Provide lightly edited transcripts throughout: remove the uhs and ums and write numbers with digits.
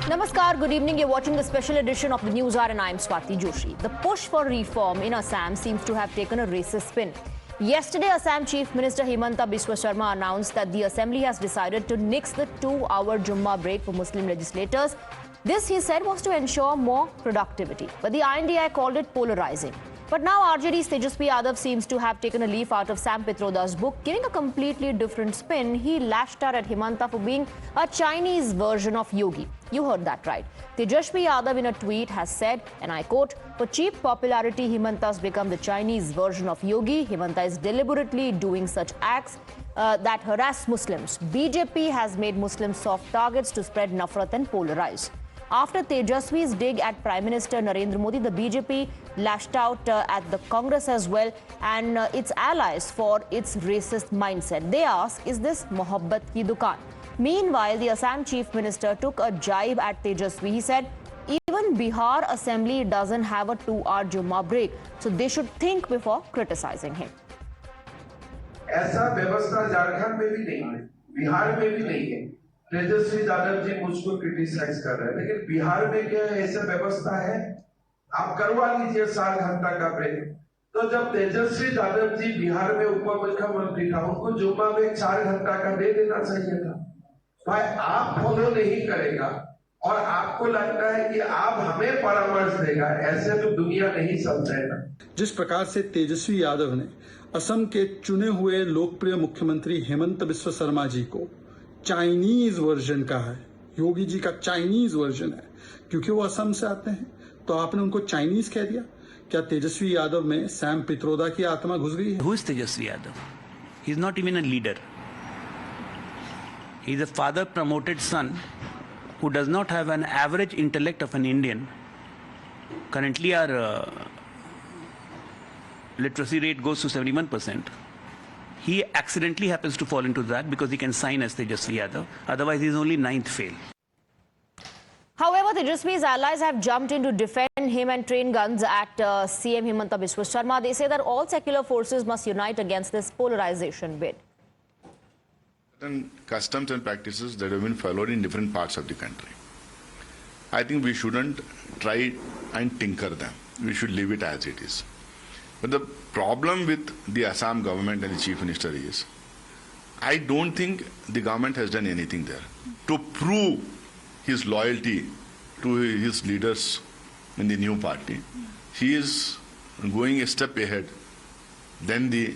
Namaskar, good evening. You're watching the special edition of the Newshour and I'm Swati Joshi. The push for reform in Assam seems to have taken a racist spin. Yesterday, Assam Chief Minister Himanta Biswa Sarma announced that the Assembly has decided to nix the 2-hour Jumma break for Muslim legislators. This, he said, was to ensure more productivity. But the INDI called it polarizing. But now RJD's Tejashwi Yadav seems to have taken a leaf out of Sam Pitroda's book, giving a completely different spin. He lashed out at Himanta for being a Chinese version of Yogi. You heard that right. Tejashwi Yadav in a tweet has said, and I quote, "For cheap popularity, Himanta's become the Chinese version of Yogi. Himanta is deliberately doing such acts that harass Muslims. BJP has made Muslims soft targets to spread nafrat and polarize." After Tejashwi's dig at Prime Minister Narendra Modi, the BJP lashed out at the Congress as well and its allies for its racist mindset. They ask, is this Mohabbat ki dukaan? Meanwhile, the Assam Chief Minister took a jibe at Tejashwi. He said, even Bihar Assembly doesn't have a 2-hour Jumma break, so they should think before criticizing him. ऐसा व्यवस्था झारखंड में भी नहीं है, बिहार में भी नहीं है। तेजस्वी यादव जी मुझको क्रिटिसाइज कर रहे हैं, लेकिन बिहार में क्या ऐसा व्यवस्था है? आप करवा लीजिए 7 घंटा का ब्रेक। तो जब तेजस्वी यादव जी बिहार में उप मुख्यमंत्री था, उनको जुम्मा में 4 घंटा का दे देना चाहिए था। भाई आप फॉलो नहीं करेगा और आपको लगता है कि आप हमें परामर्श देगा, ऐसे तो दुनिया नहीं समझेगा। जिस प्रकार से तेजस्वी यादव ने असम के चुने हुए लोकप्रिय मुख्यमंत्री हेमंत बिस्वा शर्मा जी को चाइनीज वर्जन का है, योगी जी का चाइनीज वर्जन है, क्योंकि वो असम से आते हैं, तो आपने उनको चाइनीज कह दिया। क्या तेजस्वी यादव में सैम पित्रोदा की आत्मा घुस गई है? Who is Tejashwi Yadav? He is not even a leader. He is a father promoted son who does not have an average intellect of an Indian. Currently our literacy rate goes to 71%. He accidentally happens to fall into that because he can sign as Tejashwi Yadav. Otherwise, he is only 9th fail. However, Tejashwi's allies have jumped in to defend him and train guns at CM Himanta Biswa Sarma. They say that all secular forces must unite against this polarization bid. Certain customs and practices that have been followed in different parts of the country. I think we shouldn't try and tinker them. We should leave it as it is. But the problem with the Assam government and the Chief Minister is, I don't think the government has done anything there to prove his loyalty to his leaders in the new party. He is going a step ahead than the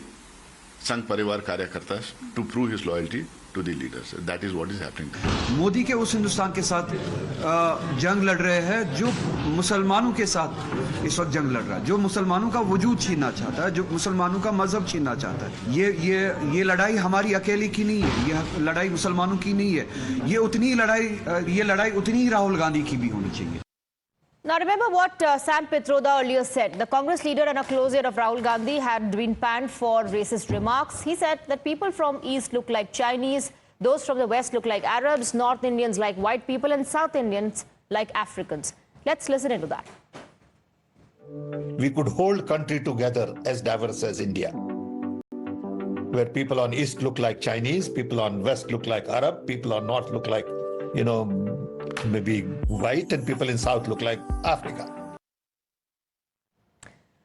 Sangh Parivar Karyakartas to prove his loyalty to the leaders. That is what is happening. Modi के उस हिंदुस्तान के साथ जंग लड़ रहे हैं जो मुसलमानों के साथ इस वक्त जंग लड़ रहा है, जो मुसलमानों का वजूद छीनना चाहता है, जो मुसलमानों का मजहब छीनना चाहता है। ये लड़ाई हमारी अकेले की नहीं है, ये लड़ाई मुसलमानों की नहीं है। ये लड़ाई उतनी ही राहुल गांधी की भी होनी चाहिए। Now remember what Sam Pitroda earlier said. The Congress leader and a close aide of Rahul Gandhi had been panned for racist remarks. He said that people from East look like Chinese, those from the West look like Arabs, North Indians like white people, and South Indians like Africans. Let's listen into that. We could hold country together as diverse as India, where people on East look like Chinese, people on West look like Arab, people on North look like, maybe white, and people in South look like Africa.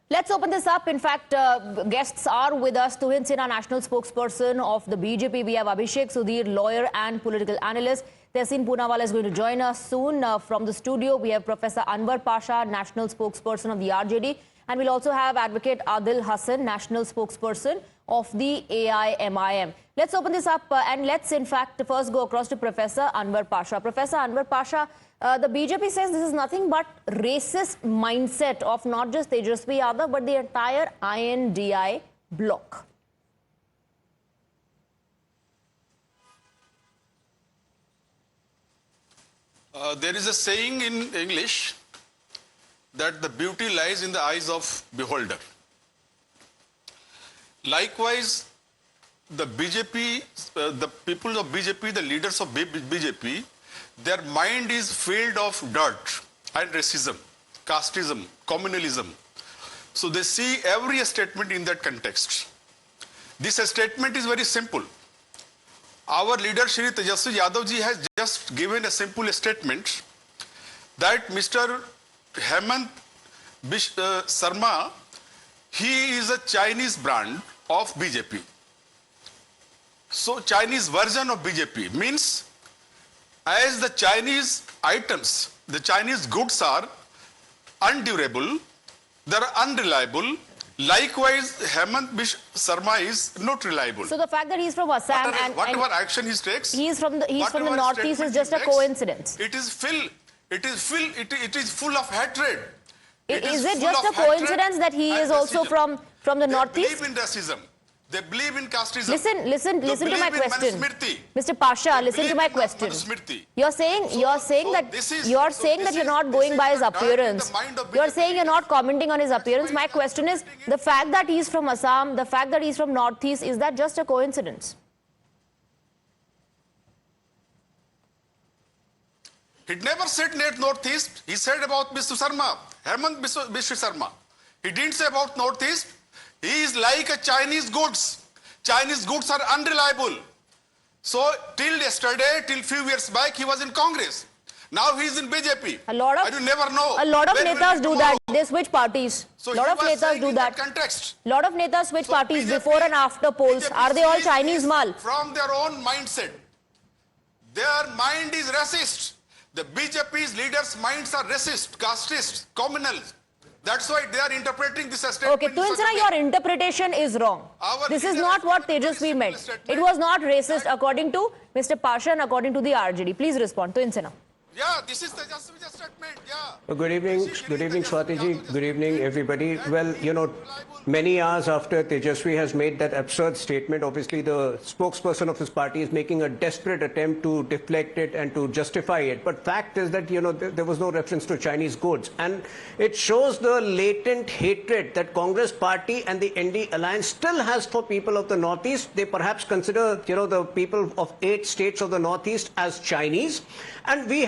Let's open this up. In fact, guests are with us. Tuhin Sinha, national spokesperson of the BJP. We have Abhishek Sudhir, lawyer and political analyst. Tehseen Poonawala is going to join us soon. From the studio, we have Professor Anwar Pasha, national spokesperson of the RJD. And we'll also have Advocate Adil Hassan, national spokesperson of the AIMIM. Let's open this up and let's in fact first go across to Professor Anwar Pasha. Professor Anwar Pasha, the BJP says this is nothing but racist mindset of not just Tejashwi Yadav but the entire INDI bloc. There is a saying in English that the beauty lies in the eyes of beholder. Likewise, the BJP, the people of BJP, the leaders of BJP, their mind is filled of dirt and racism, casteism, communalism. So they see every statement in that context. This statement is very simple. Our leader Shri Tejashwi Yadav ji has just given a simple statement that Mr. Himanta Biswa Sarma, he is a Chinese brand of BJP. So Chinese version of BJP means as the Chinese items, the Chinese goods are undurable, they are unreliable. Likewise, Himanta Biswa Sarma is not reliable. So the fact that he's from Assam whatever action he takes, he's from the northeast is just a coincidence. It is full of hatred. Is it just a coincidence that he is also from the northeast? They believe in racism. They believe in casteism. Listen to my question. Mr. Pasha, listen to my question. You're saying that you're not going by his appearance. You're saying you're not commenting on his appearance. My question is, the fact that he's from Assam, the fact that he's from Northeast, is that just a coincidence? He never said Northeast. He said about Biswa Sarma, Himanta Biswa Sarma. He didn't say about Northeast. He is like a Chinese goods. Chinese goods are unreliable. So till yesterday, till few years back, he was in Congress. Now he is in BJP. I do never know. A lot of netas do that. They switch parties. So a lot of netas do that. Context. Lot of netas switch parties before and after polls. Are they all Chinese mal? From their own mindset. Their mind is racist. The BJP's leaders' minds are racist, casteist, communal. That's why they are interpreting this as statement. Okay, Tuinsana, your interpretation is wrong. This is not what Tejashwi meant. It was not racist according to Mr. Pasha and according to the RJD. Please respond, Tuinsana. Yeah, this is the Tejashwi's statement. Yeah. Good evening, Swati ji. Good evening, everybody. Well, you know, many hours after Tejashwi has made that absurd statement, obviously the spokesperson of his party is making a desperate attempt to deflect it and to justify it. But fact is that, you know, there was no reference to Chinese goods. And it shows the latent hatred that Congress party and the ND alliance still has for people of the Northeast. They perhaps consider, you know, the people of 8 states of the Northeast as Chinese. And we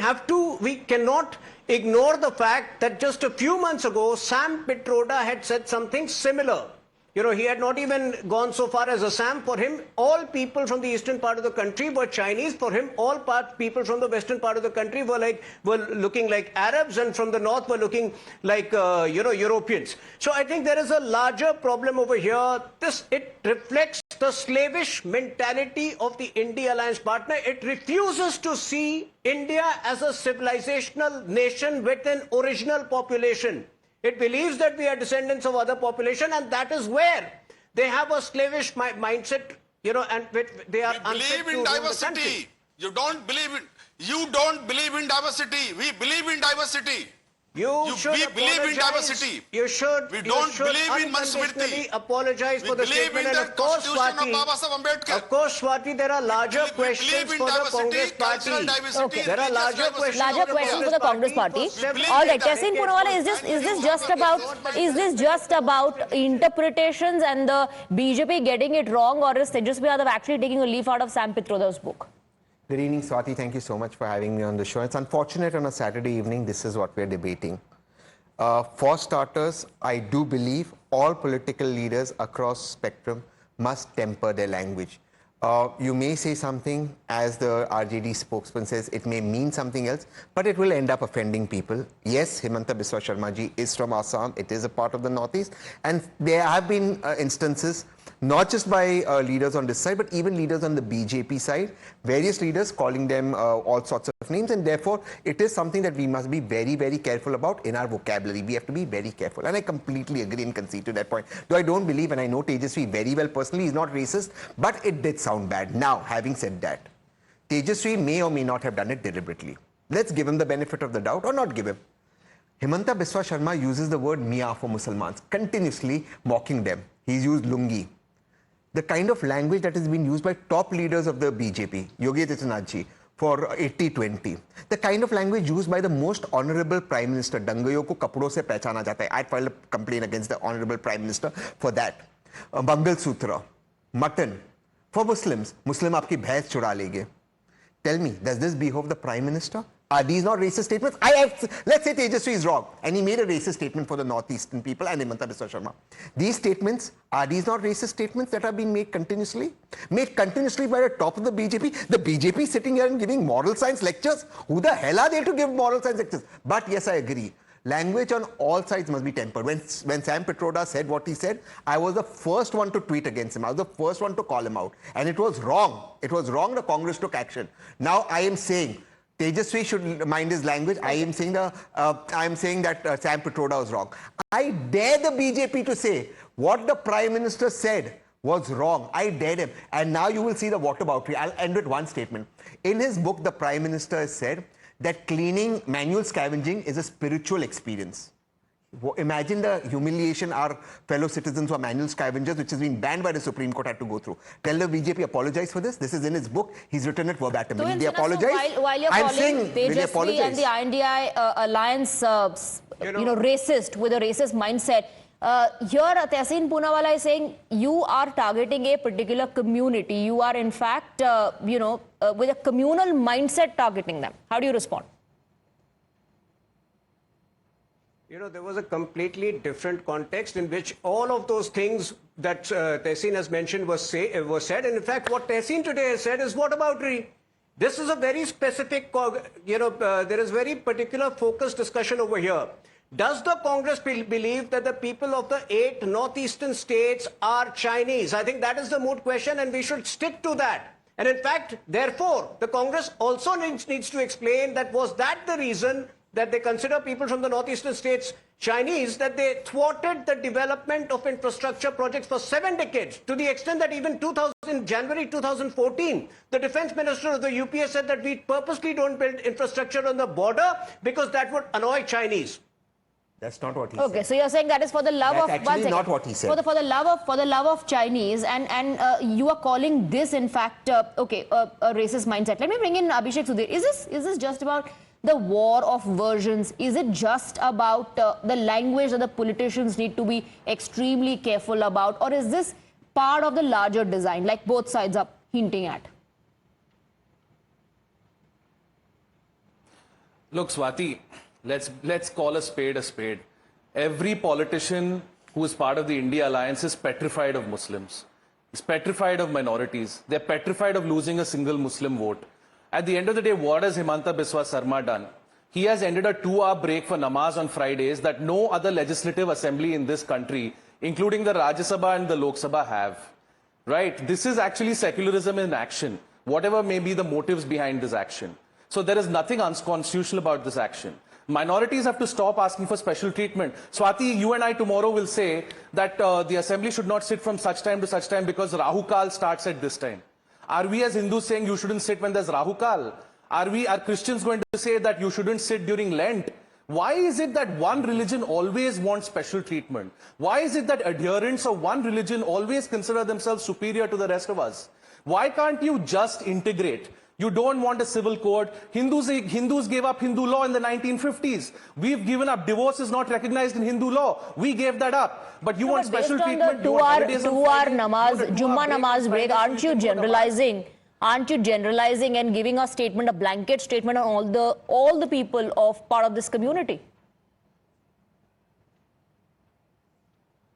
cannot ignore the fact that just a few months ago, Sam Pitroda had said something similar. You know, he had not even gone so far as Assam. For him, all people from the eastern part of the country were Chinese. For him, all people from the western part of the country were looking like Arabs, and from the north were looking like, you know, Europeans. So I think there is a larger problem over here. It reflects the slavish mentality of the India alliance partner. It refuses to see India as a civilizational nation with an original population. It believes that we are descendants of other population, and that is where they have a slavish mindset, you know, and they are unfit to rule the country. You don't believe in diversity. We believe in diversity. We believe in diversity. We don't believe in Manusmriti. Apologize for the statement. And of course, Swati, there are larger questions for the Congress party. Okay. There are larger questions for the Congress party. All right, Tessin Poonawala, is this just about interpretations and the BJP getting it wrong, or is Tejashwi Yadav actually taking a leaf out of Sam Pitroda's book? Good evening, Swati. Thank you so much for having me on the show. It's unfortunate on a Saturday evening, this is what we're debating. For starters, I do believe all political leaders across spectrum must temper their language. You may say something, as the RJD spokesman says, it may mean something else, but it will end up offending people. Yes, Himanta Biswa Sarma ji is from Assam. It is a part of the Northeast. And there have been instances, not just by leaders on this side, but even leaders on the BJP side, various leaders calling them all sorts of names, and therefore it is something that we must be very, very careful about in our vocabulary. We have to be very careful, and I completely agree and concede to that point. Though I don't believe, and I know Tejashwi very well personally, he's not racist, but it did sound bad. Now, having said that, Tejashwi may or may not have done it deliberately. Let's give him the benefit of the doubt or not give him. Himanta Biswa Sarma uses the word Mia for Muslims, continuously mocking them. He's used lungi. The kind of language that has been used by top leaders of the BJP, Yogi ji, for 80-20. The kind of language used by the most honorable Prime Minister, Dangayo ko kapdo se pehchana jata hai. I'd filed a complaint against the honorable Prime Minister for that. Mangal Sutra, mutton. For Muslims, Muslim aapki bhains chura lege. Tell me, does this behove the Prime Minister? Are these not racist statements? Let's say Tejashwi is wrong and he made a racist statement for the northeastern people and Himanta Biswa Sarma. These statements, are these not racist statements that are being made continuously? Made continuously by the top of the BJP? The BJP sitting here and giving moral science lectures? Who the hell are they to give moral science lectures? But yes, I agree. Language on all sides must be tempered. When Sam Pitroda said what he said, I was the first one to tweet against him. I was the first one to call him out. And it was wrong. It was wrong. The Congress took action. Now I am saying Tejashwi should mind his language. I am saying that Sam Pitroda was wrong. I dare the BJP to say what the Prime Minister said was wrong. I dare him. And now you will see the whataboutery. I'll end with one statement. In his book, the Prime Minister has said that cleaning, manual scavenging is a spiritual experience. Imagine the humiliation our fellow citizens who are manual scavengers, which has been banned by the Supreme Court, had to go through. Tell the BJP apologize for this. This is in his book. He's written it verbatim. Will they apologize? So while you're calling Tejashwi and the INDI alliance, racist, with a racist mindset, here Tehseen Poonawalla is saying you are targeting a particular community. You are in fact, with a communal mindset targeting them. How do you respond? There was a completely different context in which all of those things that Tehseen has mentioned was said. And in fact, what Tehseen today has said is whataboutery. This is a very specific, there is very particular focused discussion over here. Does the Congress believe that the people of the 8 northeastern states are Chinese? I think that is the moot question and we should stick to that. And in fact, therefore, the Congress also needs to explain that was that the reason that they consider people from the northeastern states Chinese, that they thwarted the development of infrastructure projects for 7 decades, to the extent that even January 2014, the defense minister of the UPA said that we purposely don't build infrastructure on the border because that would annoy Chinese. That's not what he said. Okay, so you're saying that is for the love of... That's actually not what he said. For the love of Chinese, and you are calling this, in fact, a racist mindset. Let me bring in Abhishek Sudhir. Is this just about the war of versions? Is it just about the language that the politicians need to be extremely careful about? Or is this part of the larger design, like both sides are hinting at? Look, Swati, let's call a spade a spade. Every politician who is part of the India alliance is petrified of Muslims. Is petrified of minorities. They're petrified of losing a single Muslim vote. At the end of the day, what has Himanta Biswa Sarma done? He has ended a 2-hour break for namaz on Fridays that no other legislative assembly in this country, including the Rajya Sabha and the Lok Sabha, have. Right? This is actually secularism in action, whatever may be the motives behind this action. So there is nothing unconstitutional about this action. Minorities have to stop asking for special treatment. Swati, you and I tomorrow will say that the assembly should not sit from such time to such time because Rahu Kal starts at this time. Are we as Hindus saying you shouldn't sit when there's Rahu Kal? Are Christians going to say that you shouldn't sit during Lent? Why is it that one religion always wants special treatment? Why is it that adherents of one religion always consider themselves superior to the rest of us? Why can't you just integrate? You don't want a civil code. Hindus gave up Hindu law in the 1950s. We've given up. Divorce is not recognized in Hindu law. We gave that up. But you want special treatment. Based on the 2-hour namaz, Jumma namaz break, aren't you generalizing? Aren't you generalizing and giving a statement, a blanket statement on all the people of part of this community?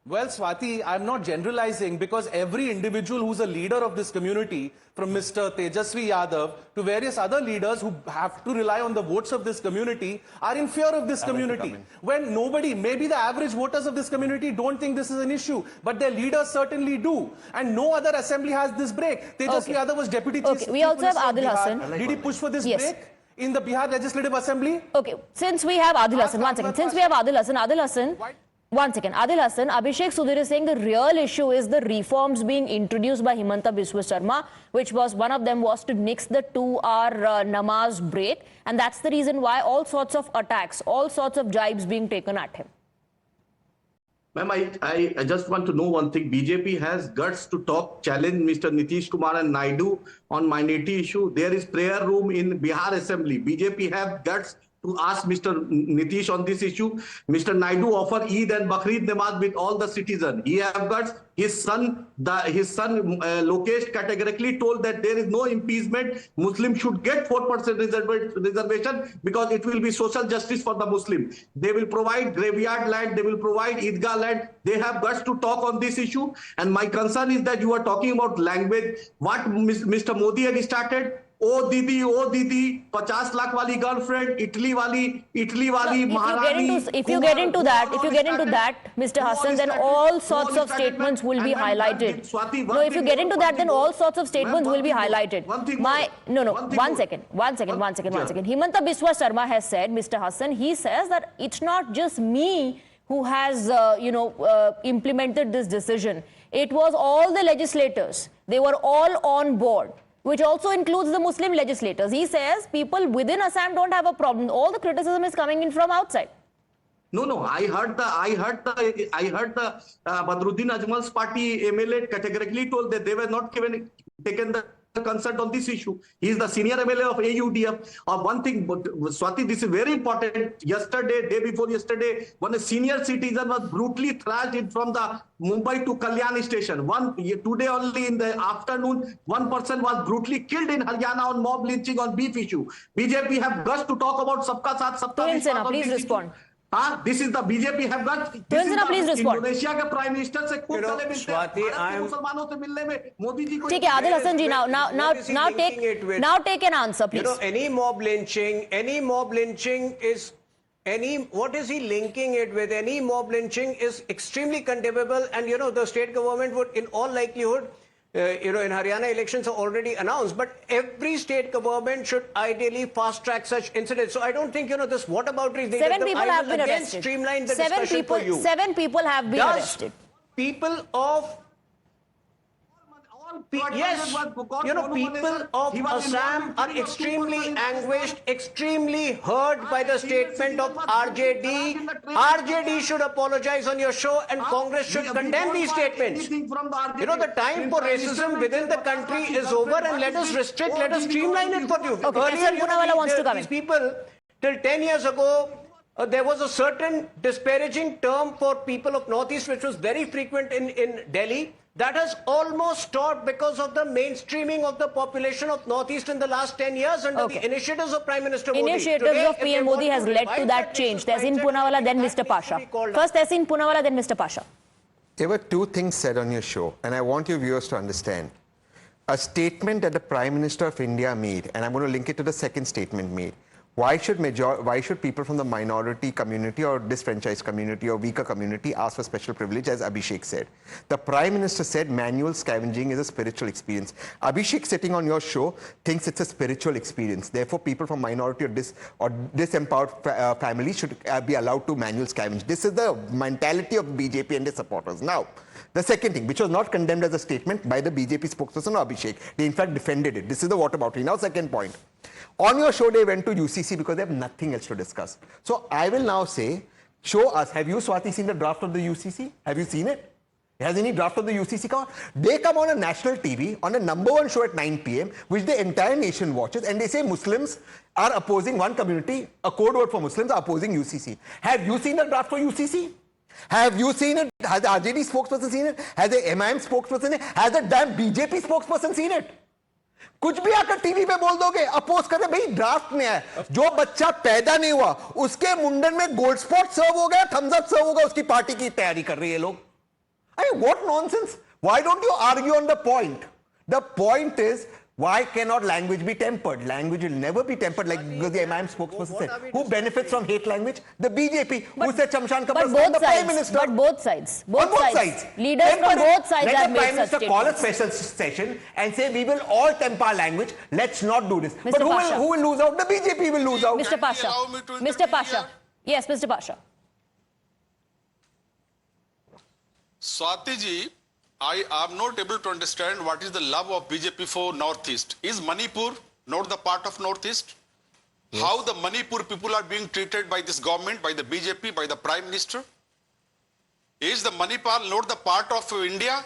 Well, Swati, I'm not generalizing because every individual who's a leader of this community, from Mr. Tejashwi Yadav to various other leaders who have to rely on the votes of this community, are in fear of this community. When nobody, maybe the average voters of this community don't think this is an issue, but their leaders certainly do. And no other assembly has this break. Tejashwi Yadav was deputy chief. We also have Adil Hassan. Did he push for this break in the Bihar Legislative Assembly? Okay, since we have Adil Hassan, one second. Since we have Adil Hassan, one second. Adil Hassan, Abhishek Sudhir is saying the real issue is the reforms being introduced by Himanta Biswa Sarma, which was one of them was to nix the 2-hour namaz break. And that's the reason why all sorts of attacks, all sorts of jibes being taken at him. Ma'am, I just want to know one thing. BJP has guts to challenge Mr. Nitish Kumar and Naidu on minority issue. There is prayer room in Bihar Assembly. BJP have guts to ask Mr. Nitish on this issue. Mr. Naidu offer Eid and Bakrid namaz with all the citizens. He have got his son Lokesh categorically told that there is no impeachment. Muslims should get 4% reservation because it will be social justice for the Muslim. They will provide graveyard land. They will provide Idgah land. They have guts to talk on this issue. And my concern is that you are talking about language. What Mr. Modi had started. ओ दीदी 50 लाख वाली girlfriend Italy वाली महारानी. If you get into that, Mr. Hassan, then all sorts of statements will be highlighted. No, if you get into that, then all sorts of statements will be highlighted. One second. Himanta Biswa Sarma has said, Mr. Hassan, he says that it's not just me who has, implemented this decision. It was all the legislators. They were all on board, which also includes the Muslim legislators. He says people within Assam don't have a problem. All the criticism is coming in from outside. No. I heard the Badruddin Ajmal's party MLA categorically told that they were not taken the consent on this issue. He is the senior MLA of AUDF. One thing, Swati, this is very important. Day before yesterday, when a senior citizen was brutally thrashed from the Mumbai to Kalyan station. Today only in the afternoon, one person was brutally killed in Haryana on mob lynching on beef issue. BJP have guts to talk about Sabka Saath Sabka Vishwas. Please respond. This is the BJP have got. Please respond. Indonesia के prime minister से खूब गले मिलते हैं. मुसलमानों से मिलने में मोदी जी को. ठीक है, आदिल हसन जी, now take an answer, please. Any mob lynching is what is he linking it with? Any mob lynching is extremely condemnable, and the state government would, in all likelihood, in Haryana elections are already announced, but every state government should ideally fast track such incidents. So I don't think this whataboutery. 7 people have been arrested. Streamline the discussion for you. 7 people have been arrested. People of people of Assam are extremely anguished, extremely hurt by the statement of RJD. RJD should apologize on your show, and Congress should condemn these statements. The time for racism within the country is over, and let us streamline it for you. Earlier, these people, till 10 years ago, there was a certain disparaging term for people of Northeast, which was very frequent in Delhi. That has almost stopped because of the mainstreaming of the population of Northeast in the last 10 years under the initiatives of Prime Minister Modi. Initiatives of PM Modi has led to that change. Tehseen Poonawalla, then Mr. Pasha. First Tehseen Poonawalla, then Mr. Pasha. There were two things said on your show, and I want your viewers to understand. A statement that the Prime Minister of India made, and I'm going to link it to the second statement made. Why should people from the minority community or disfranchised community or weaker community ask for special privilege, as Abhishek said? The Prime Minister said manual scavenging is a spiritual experience. Abhishek, sitting on your show, thinks it's a spiritual experience. Therefore, people from minority or disempowered families should be allowed to manual scavenge. This is the mentality of BJP and their supporters. Now, the second thing, which was not condemned as a statement by the BJP spokesperson or Abhishek, they in fact defended it. This is the whataboutery. Now, second point. On your show, they went to UCC because they have nothing else to discuss. So I will now say, show us, have you, Swati, seen the draft of the UCC? Have you seen it? Has any draft of the UCC come? They come on a national TV, on a #1 show at 9 p.m., which the entire nation watches, and they say Muslims are opposing one community, a code word for Muslims are opposing UCC. Have you seen the draft for UCC? Have you seen it? Has the RJD spokesperson seen it? Has the MIM spokesperson seen it? Has the damn BJP spokesperson seen it? कुछ भी आकर TV पे बोल दोगे, oppose कर रहे, भाई draft में है, जो बच्चा पैदा नहीं हुआ उसके मुंडन में गोल्ड स्पॉट सर्व हो गया, थम्स अप सर्व होगा, उसकी पार्टी की तैयारी कर रही है लोग. I mean, what nonsense? Why don't you argue on the point? The point is, why cannot language be tempered? Language will never be tempered, like the MIM spokesperson said. Who benefits from hate language? The BJP. Who said Shamshan Kapoor? The Prime Minister. But both sides. Both sides. Leaders from both sides have made such statements. Let the Prime Minister call a special session and say, we will all temper our language. Let's not do this. But who will lose out? The BJP will lose out. Mr. Pasha. Mr. Pasha. Yes, Mr. Pasha. Swati ji, I am not able to understand what is the love of BJP for Northeast. Is Manipur not the part of Northeast? Yes. How the Manipur people are being treated by this government, by the BJP, by the Prime Minister? Is the Manipur not the part of India?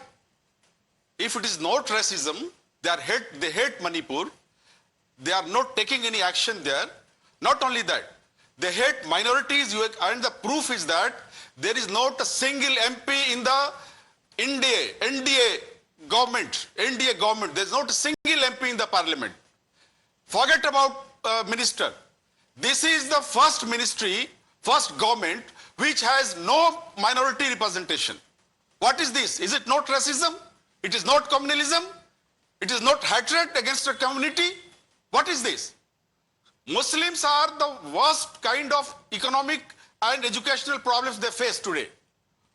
If it is not racism, they hate Manipur. They are not taking any action there. Not only that, They hate minorities, and the proof is that there is not a single MP in the NDA government. There is not a single MP in the parliament. Forget about minister. This is the first ministry, first government, which has no minority representation. What is this? Is it not racism? It is not communalism? It is not hatred against a community? What is this? Muslims are the worst kind of economic and educational problems they face today.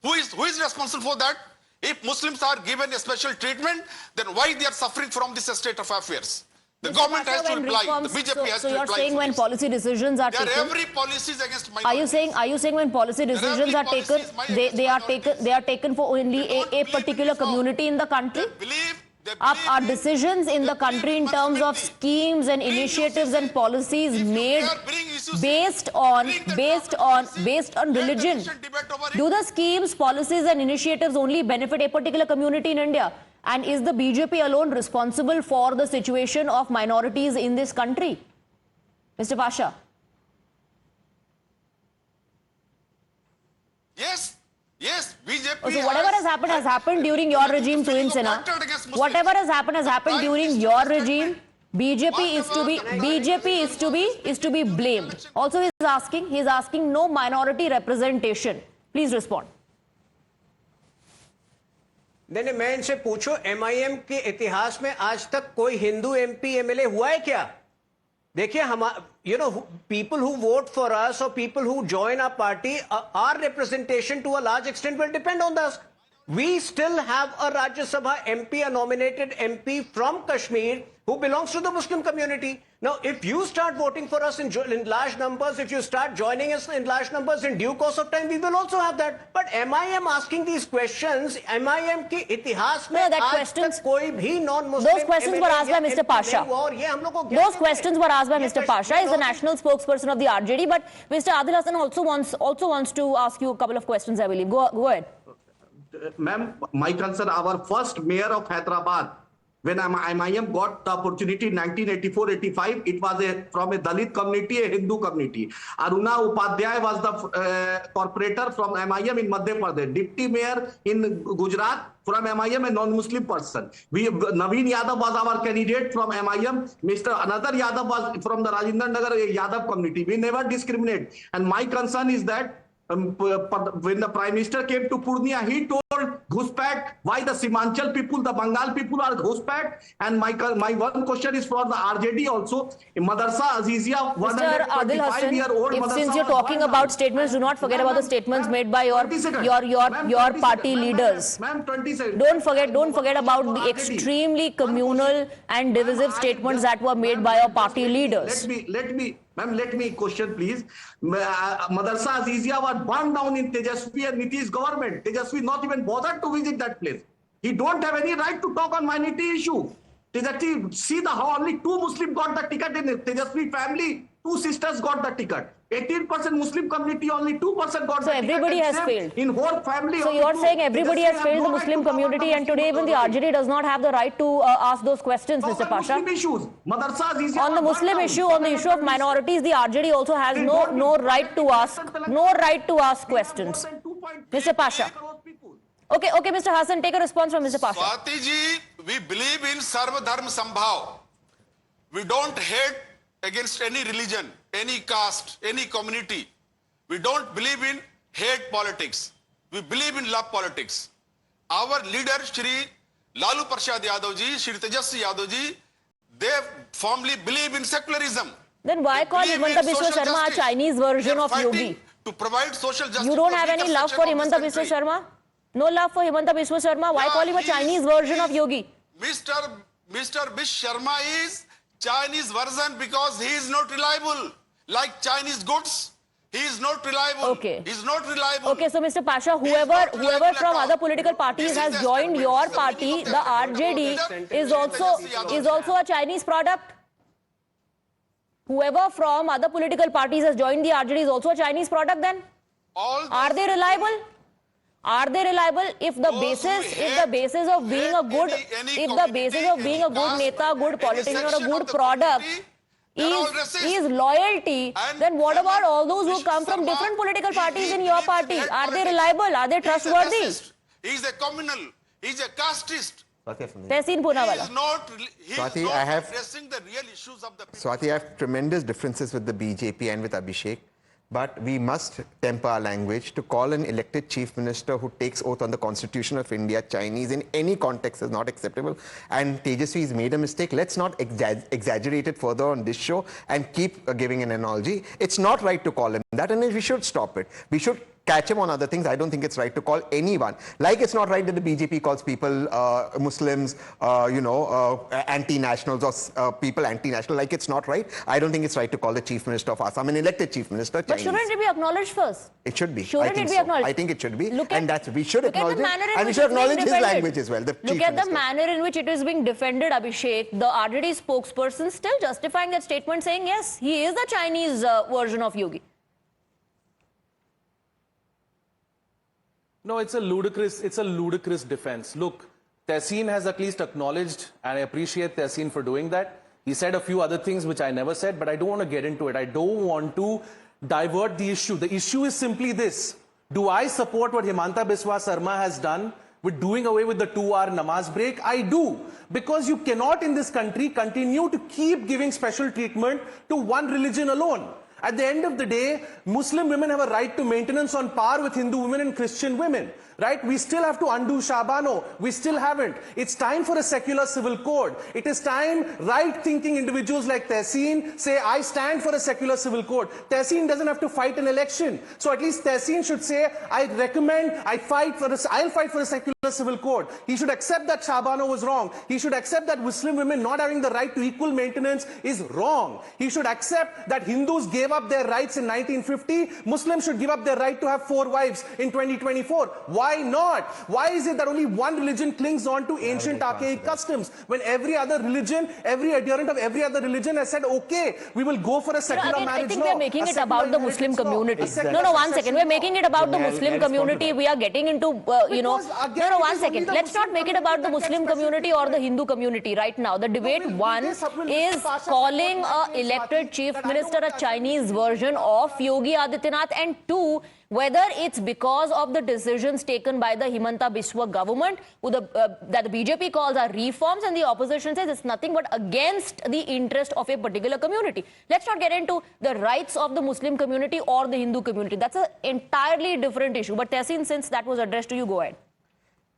Who is responsible for that? If Muslims are given a special treatment, then why they are suffering from this state of affairs? The government has to reply. The BJP has to reply. So you're saying when policy decisions are taken, every policy is against minorities. Are you saying when policy decisions are taken, they are taken for only a particular community in the country? Are decisions in the country in terms of schemes and initiatives and policies made based on religion? Do the schemes, policies and initiatives only benefit a particular community in India? And is the BJP alone responsible for the situation of minorities in this country? Mr. Pasha. Yes, BJP. So whatever has happened during your regime to Insana, whatever has happened during your regime, BJP is to be blamed. Also, he is asking no minority representation. Please respond. नहीं मैं इनसे पूछो MIM के इतिहास में आज तक कोई हिंदू MP MLA हुआ है क्या? देखिए हम people who vote for us or people who join our party, our representation to a large extent will depend on us. We still have a Rajya Sabha MP, a nominated MP from Kashmir who belongs to the Muslim community. Now, if you start voting for us in large numbers, if you start joining us in large numbers in due course of time, we will also have that. But MIM asking these questions, MIM के इतिहास में आज तक कोई भी non-Muslim those questions were asked by Mr. Pasha. Those questions were asked by Mr. Pasha. He is the national spokesperson of the RJD. But Mr. Adil Hassan also wants to ask you a couple of questions, I believe. Go ahead. Ma'am, my concern, our first mayor of Hyderabad, when MIM got the opportunity in 1984-85, it was from a Dalit community, a Hindu community. Aruna Upadhyay was the corporator from MIM in Madhya Pradesh. Deputy mayor in Gujarat from MIM, a non-Muslim person. Naveen Yadav was our candidate from MIM. Another Yadav was from the Rajendra Nagar Yadav community. We never discriminate. And my concern is that when the Prime Minister came to Purnia, he told Ghuspat why the Simanchal people, the Bengal people are Ghuspat. And my one question is for the RJD also. Madrasa Azizia, 125-year-old Madrasa. Since you're talking about statements, do not forget about the statements made by your party leaders. Ma'am, 20 seconds. Don't forget about the extremely communal and divisive statements that were made by your party leaders. Let me question, please. Madrasa Azizia was burned down in Tejashwi and Nitish government. Tejashwi not even bothered to visit that place. He don't have any right to talk on minority issue. Tejashwi, see how only 2 Muslims got the ticket in the Tejashwi family. 2 sisters got the ticket. 18% Muslim community, only 2% got the ticket. So everybody has failed. In whole family. So you're saying everybody has failed the Muslim community, and today even the RJD does not have the right to ask those questions, Mr. Pasha. On the Muslim issue, on the issue of minorities, the RJD also has no right to ask questions. Mr. Pasha. Okay, Mr. Hassan, take a response from Mr. Pasha. Swati ji, we believe in Sarva Dharma Sambhav. We don't hate against any religion, any caste, any community. We don't believe in hate politics. We believe in love politics. Our leader, Shri Lalu Prasad Yadav ji, Shri Tejashwi Yadav ji, they firmly believe in secularism. Then why call Himanta Biswa Sarma a Chinese version of Yogi? To provide social justice. You don't have any love for Himanta Biswa Sarma? No love for Himanta Biswa Sarma? Why call him a Chinese version of Yogi? Mr. Bish Sharma is Chinese version because he is not reliable. Like Chinese goods, he is not reliable. Okay. He is not reliable. Okay, so Mr. Pasha, whoever from other political parties has joined your party, the RJD, is also a Chinese product? Whoever from other political parties has joined the RJD is also a Chinese product then? Are they reliable? Are they reliable if the basis of being a good neta, good politician or a good product is loyalty, then what about all those who come from different political parties in your party? Are they reliable? Are they trustworthy? He is a communal. He is a casteist. Tehseen Poonawala. Swati, I have addressing the real issues of the people. Swati, I have tremendous differences with the BJP and with Abhishek. But we must temper our language. To call an elected chief minister who takes oath on the Constitution of India Chinese in any context is not acceptable. And Tejashwi has made a mistake. Let's not exaggerate it further on this show and keep giving an analogy. It's not right to call him that, and we should stop it. We should catch him on other things. I don't think it's right to call anyone. Like it's not right that the BJP calls people Muslims, anti-nationals or people anti-national. Like it's not right. I don't think it's right to call the chief minister of Assam an elected chief minister Chinese. But shouldn't it be acknowledged first? It should be. Shouldn't it be acknowledged? I think it should be. We should acknowledge it. And we should acknowledge his language as well. Look at the manner in which it is being defended, Abhishek. The RJD spokesperson still justifying that statement, saying yes, he is the Chinese version of Yogi. No, it's a ludicrous defense. Look, Tehseen has at least acknowledged, and I appreciate Tehseen for doing that. He said a few other things which I never said, but I don't want to get into it. I don't want to divert the issue. The issue is simply this. Do I support what Himanta Biswa Sarma has done with doing away with the 2-hour namaz break? I do. Because you cannot in this country continue to keep giving special treatment to one religion alone. At the end of the day, Muslim women have a right to maintenance on par with Hindu women and Christian women. Right? We still have to undo Shabano. We still haven't. It's time for a secular civil code. It is time right-thinking individuals like Tehseen say, I stand for a secular civil code. Tehseen doesn't have to fight an election. So at least Tehseen should say, I'll fight for a secular civil code. He should accept that Shabano was wrong. He should accept that Muslim women not having the right to equal maintenance is wrong. He should accept that Hindus gave up their rights in 1950. Muslims should give up their right to have 4 wives in 2024. Why not? Why is it that only one religion clings on to ancient archaic customs when every other religion, every adherent of every other religion has said, okay, we will go for a secular marriage law. I think we're making it about the Muslim community. No, one second. We're making it about the Muslim community. We are getting into, one second. Let's not make it about the Muslim community or the Hindu community right now. The debate, one, is calling an elected chief minister a Chinese version of Yogi Adityanath, and two, whether it's because of the decisions taken by the Himanta Biswa government that the BJP calls are reforms, and the opposition says it's nothing but against the interest of a particular community. Let's not get into the rights of the Muslim community or the Hindu community. That's an entirely different issue. But Tehseen, since that was addressed to you, go ahead.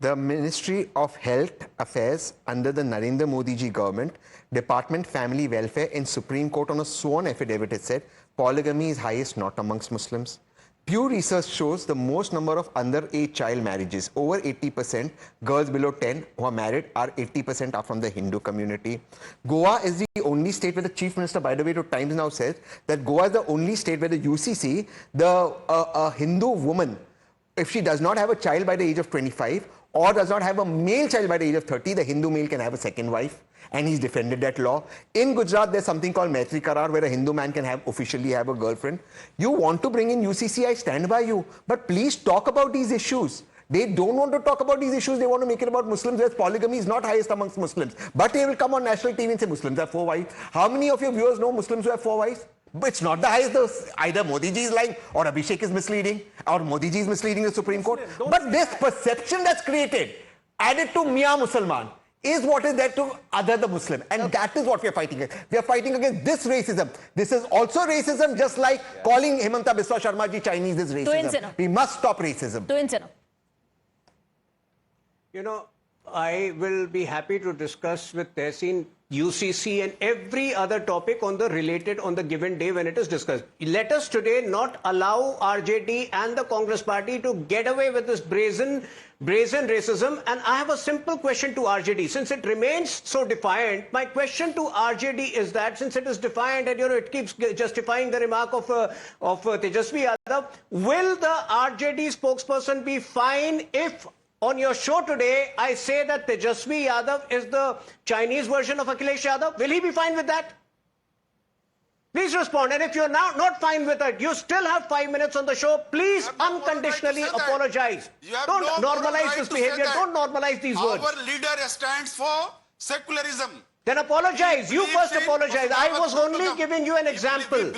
The Ministry of Health Affairs under the Narendra Modi ji government, Department Family Welfare in Supreme Court on a sworn affidavit, it said polygamy is highest not amongst Muslims. Pew research shows the most number of underage child marriages, over 80%, girls below 10 who are married, are 80% are from the Hindu community. Goa is the only state where the Chief Minister, by the way, to Times Now says that Goa is the only state where the UCC, a Hindu woman, if she does not have a child by the age of 25 or does not have a male child by the age of 30, the Hindu male can have a second wife. And he's defended that law. In Gujarat, there's something called Maitri Karar, where a Hindu man can officially have a girlfriend. You want to bring in UCC, I stand by you. But please talk about these issues. They don't want to talk about these issues. They want to make it about Muslims, whereas polygamy is not highest amongst Muslims. But they will come on national TV and say Muslims have 4 wives. How many of your viewers know Muslims who have 4 wives? But it's not the highest. Either Modi ji is lying or Abhishek is misleading or Modi ji is misleading the Supreme Court. But this perception that's created, added to Mia Musalman, is what is there to other the Muslim. And that is what we are fighting against. We are fighting against this racism. This is also racism, just like calling Himanta Biswa Sarma ji Chinese is racism. We must stop racism. You know, I will be happy to discuss with Tehseen UCC and every other topic on the given day when it is discussed. Let us today not allow RJD and the Congress party to get away with this brazen racism. And I have a simple question to RJD. Since it remains so defiant, my question to RJD is that since it is defiant and it keeps justifying the remark of Tejashwi Yadav, will the RJD spokesperson be fine if on your show today, I say that Tejashwi Yadav is the Chinese version of Akhilesh Yadav? Will he be fine with that? Please respond. And if you're now not fine with it, you still have 5 minutes on the show. Please unconditionally apologize. Don't normalize this behavior. Don't normalize these words. Our leader stands for secularism. Then apologize. You first apologize. I was only giving you an example.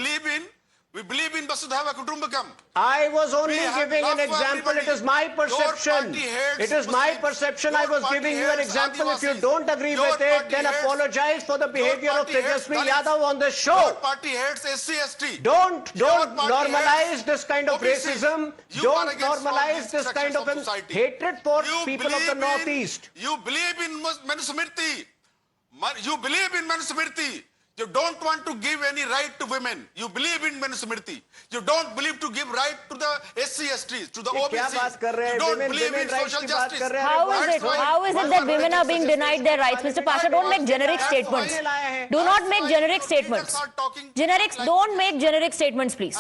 We believe in Vasudhaiva Kutumbakam. I was only giving an example. It is my perception. It is my perception. I was giving you an example. If you don't agree with it, then apologize for the behavior of Tejashwi Yadav on the show. Your party hates SC/ST. Don't normalize this kind of racism. Don't normalize this kind of hatred for people of the Northeast. You believe in Manusmriti. You believe in Manusmriti. You don't want to give any right to women. You believe in Manusmriti. You don't believe to give right to the SC/STs, to the OBCs. You don't believe in social justice. How is it that women are being denied their rights? Mr. Pasha, don't make generic statements. Do not make generic statements. Don't make generic statements, please.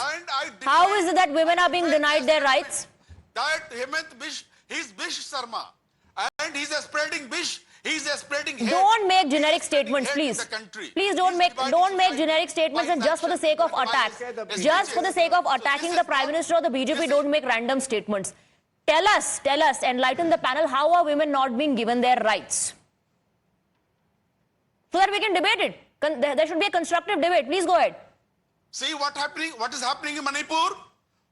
How is it that women are being denied their rights? That Himanta Biswa, he's Biswa Sarma. And he's spreading Biswa. He's spreading hate. Don't make generic statements, please. Please don't make generic statements, and just for the sake of attacks, just for the sake of attacking the Prime Minister or the BJP, don't make random statements. Tell us, enlighten the panel, how are women not being given their rights? So that we can debate it. There should be a constructive debate. Please go ahead. See what is happening in Manipur?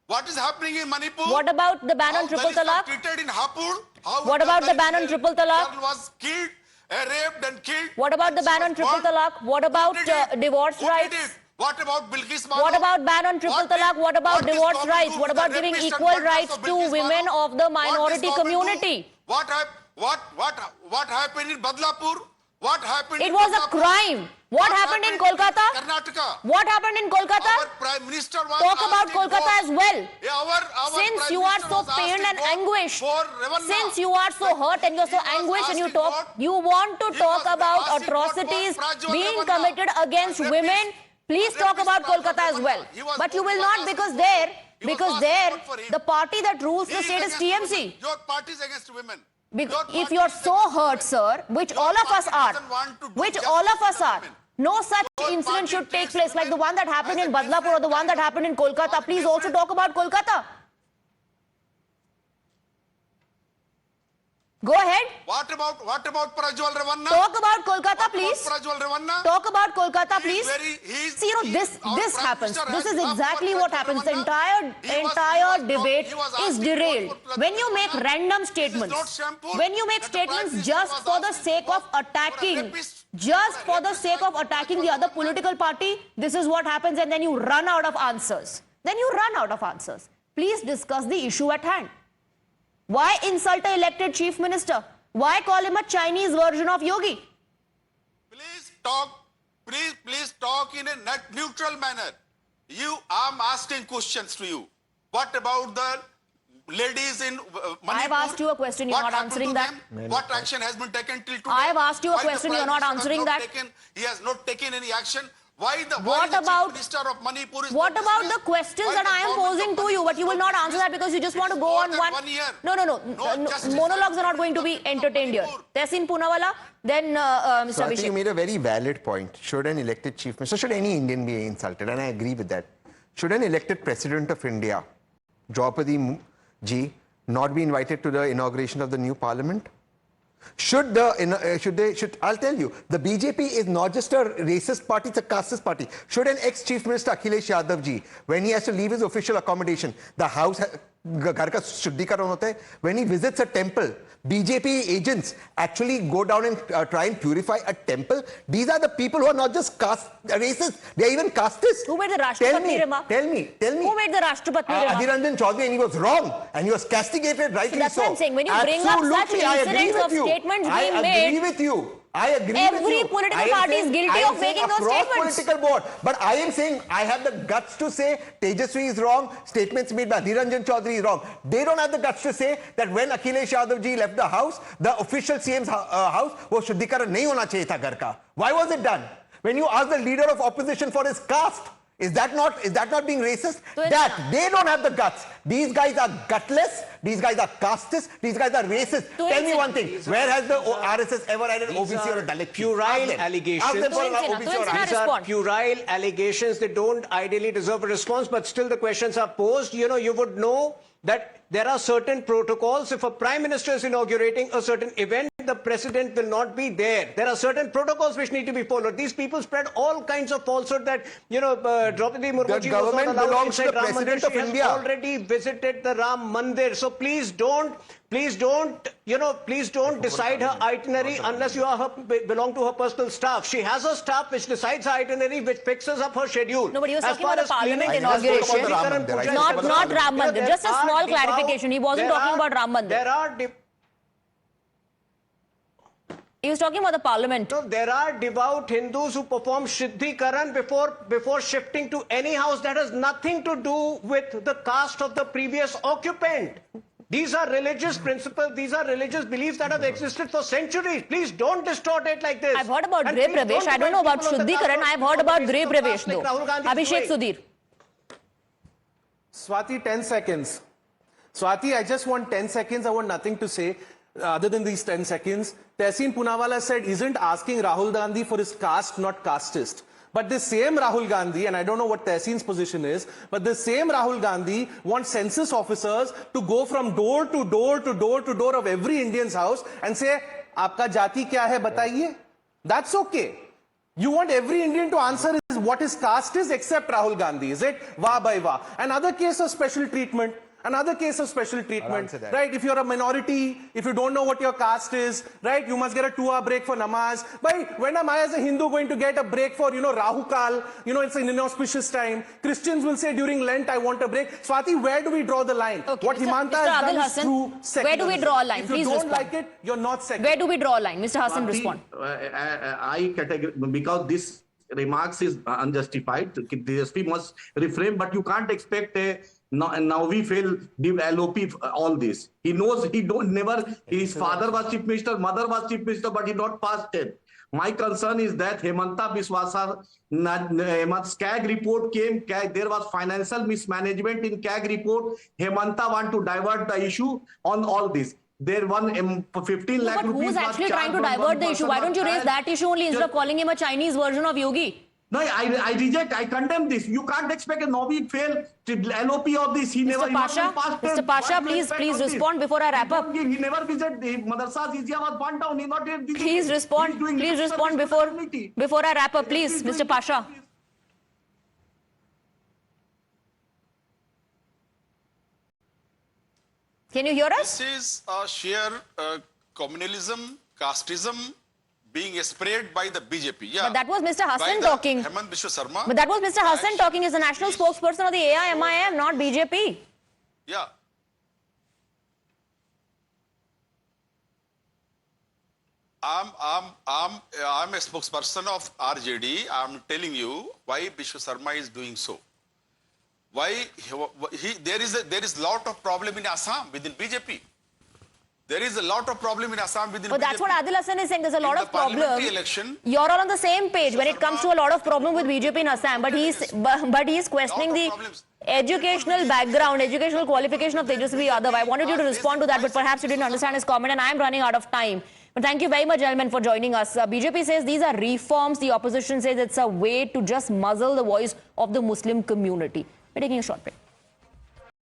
What is happening in Manipur? What about the ban on triple talaq? Treated in Hapur? What about the ban on triple talaq? Was killed, raped and killed. What about the ban on triple talaq? What about divorce rights? What about Bilkis Bano? What about ban on triple talaq? What about divorce rights? What about giving equal rights to women of the minority community? What happened in Badlapur? What happened? It was a crime. What happened in Kolkata? Karnataka. What happened in Kolkata? Our Prime Minister was Talk about Kolkata as well. Since you are so pained and anguished, since you are so hurt and you're so anguished, and you want to talk about atrocities being committed against women, please talk about Kolkata as well. But you will not, because there, the party that rules the state is TMC. Your party is against women. If you're so hurt, sir, which all of us are, no such incident should take place like the one that happened in Badlapur or the one that happened in Kolkata. Please also talk about Kolkata. Go ahead. What about Prajwal Ravanna? Talk about Kolkata, please. Prajwal Ravanna? Talk about Kolkata, please. See, this happens. This is exactly what happens. The entire debate is derailed. When you make random statements, when you make statements just for the sake of attacking, the other political party, this is what happens, and then you run out of answers. Please discuss the issue at hand. Why insult an elected chief minister? Why call him a Chinese version of Yogi? Please talk in a neutral manner. I'm asking questions to you. What about the ladies in Manipur? I've asked you a question, you're not answering that. What action has been taken till today? I've asked you a question, you're not answering that. He has not taken any action. What about the questions that I am posing to you, but you will not answer that because you just want to go on one. No. Monologues are not going to be entertained here. Tehsin Poonawalla, then Mr. So I think Abhishek. you made a very valid point. Should an elected chief minister, should any Indian be insulted? And I agree with that. Should an elected president of India, Draupadi ji, not be invited to the inauguration of the new parliament? I'll tell you, the BJP is not just a racist party, it's a casteist party. Should an ex-chief minister Akhilesh Yadav ji, when he has to leave his official accommodation, the house, when he visits a temple, BJP agents actually go down and try and purify a temple. These are the people who are not just racists, they are even casteist. Who made the Rashtrapati remark? Tell me. Who made the Rashtrapati remark? Adhiranjan Chaudhary, and he was wrong, and he was castigated rightly so. That's what I'm saying. When you bring up such incidents of statements being made, I agree with you. Every political party is guilty of making those statements. Political board. But I am saying I have the guts to say Tejashwi is wrong, statements made by Adhiranjan Chaudhary is wrong. They don't have the guts to say that when Akhilesh Yadav ji left the house, the official CM's house was Shuddhikaran nahi hona chahiye tha ghar ka. Why was it done? When you ask the leader of opposition for his caste, is that not being racist? They don't have the guts. These guys are gutless. These guys are casteist. These guys are racist. Tell me one thing. Where has the RSS ever had an OBC or a Dalit? Puerile allegations. These are puerile allegations. They don't ideally deserve a response, but still the questions are posed. You would know that there are certain protocols. If a prime minister is inaugurating a certain event, the president will not be there. There are certain protocols which need to be followed. These people spread all kinds of falsehood that, Draupadi Murmu The government belongs to the president of India. She has already visited the Ram Mandir. So please don't decide her itinerary unless you belong to her personal staff. She has a staff which decides her itinerary, which fixes up her schedule. No, but he was talking about the parliament inauguration, not Ram Mandir. Just a small clarification. He wasn't talking about Ram Mandir. He was talking about the parliament. So there are devout Hindus who perform Shuddhikaran before shifting to any house. That has nothing to do with the caste of the previous occupant. These are religious principles, these are religious beliefs that have existed for centuries. Please don't distort it like this. I've heard about Grey Pravesh. I don't know about Shuddhikaran. I've heard about Grey Pravesh though. Abhishek Sudhir. Swati, 10 seconds. Swati, I just want 10 seconds. I want nothing to say other than these 10 seconds. Tehseen Poonawalla said, isn't asking Rahul Gandhi for his caste, not casteist. But the same Rahul Gandhi, and I don't know what Tehseen's position is, but the same Rahul Gandhi wants census officers to go from door to door to door to door of every Indian's house and say, "Aapka jati kya hai, bataiye?" That's okay. You want every Indian to answer is what his caste is, except Rahul Gandhi. Is it? Wah by wah. Another case of special treatment. Another case of special treatment, right? If you're a minority, if you don't know what your caste is, right, you must get a 2-hour break for namaz. But when am I as a Hindu going to get a break for, Rahu Kal? It's an inauspicious time. Christians will say during Lent, I want a break. Swati, where do we draw the line? Okay, what Himanta has done is true secularism. Where do we draw a line? If you Please don't respond. like it, you're not secular. Where do we draw a line? Mr. Hassan, respond. I because this remarks is unjustified. DSP must reframe, but you can't expect now we fail LOP all this. He knows his father was chief minister, mother was chief minister, but he not passed 10. My concern is that Himanta Biswa Sarma CAG report came, there was financial mismanagement in CAG report. Himanta want to divert the issue on all this. There won 15 lakh rupees. But who's actually trying to divert the issue? Why don't you raise that issue only instead of calling him a Chinese version of Yogi? No, I reject, I condemn this. You can't expect a Novi fail to LOP of this. Mr. Pasha, please respond before I wrap up. He never visited the Madrasas. Izia was burnt down. He not yet visited. Please respond before I wrap up, please, Mr. Pasha. Can you hear us? This is sheer communalism, casteism being spread by the BJP. Yeah. But that was Mr. Hassan talking. Himanta Biswa Sarma. But that was Mr. Hassan talking as the national spokesperson of the AIMIM, not BJP. Yeah. I'm a spokesperson of RJD. I'm telling you why Biswa Sarma is doing so. Why there is lot of problem in Assam within BJP. There is a lot of problem in Assam within BJP. But that's what Adil Hassan is saying. There's a lot of problem. You're all on the same page when it comes to a lot of problem with BJP in Assam. But he's questioning the educational background, educational qualification of Tejashwi Yadav. I wanted you to respond to that, but perhaps you didn't understand his comment, and I'm running out of time. But thank you very much, gentlemen, for joining us. BJP says these are reforms. The opposition says it's a way to just muzzle the voice of the Muslim community. We're taking a short break.